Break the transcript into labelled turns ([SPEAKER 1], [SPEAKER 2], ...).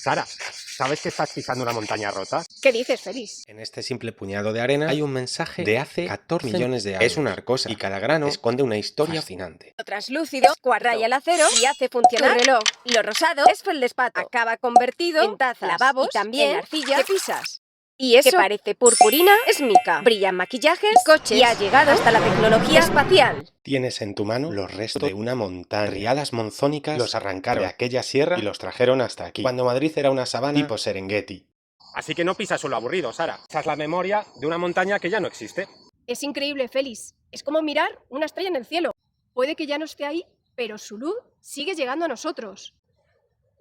[SPEAKER 1] Sara, ¿sabes que estás pisando una montaña rota?
[SPEAKER 2] ¿Qué dices, Félix?
[SPEAKER 3] En este simple puñado de arena hay un mensaje de hace 14 millones de años. Es una arcosa y cada grano esconde una historia fascinante.
[SPEAKER 2] Lo translúcido raya el acero y hace funcionar tu reloj. Lo rosado es feldespato. Acaba convertido en tazas, lavabos y también en arcilla que pisas. Y eso que parece purpurina es mica. Brillan maquillajes, coches y ha llegado hasta la tecnología espacial.
[SPEAKER 3] Tienes en tu mano los restos de una montaña. Riadas monzónicas los arrancaron de aquella sierra y los trajeron hasta aquí. Cuando Madrid era una sabana tipo Serengeti.
[SPEAKER 1] Así que no pisas suelo aburrido, Sara. Esa es la memoria de una montaña que ya no existe.
[SPEAKER 2] Es increíble, Félix. Es como mirar una estrella en el cielo. Puede que ya no esté ahí, pero su luz sigue llegando a nosotros.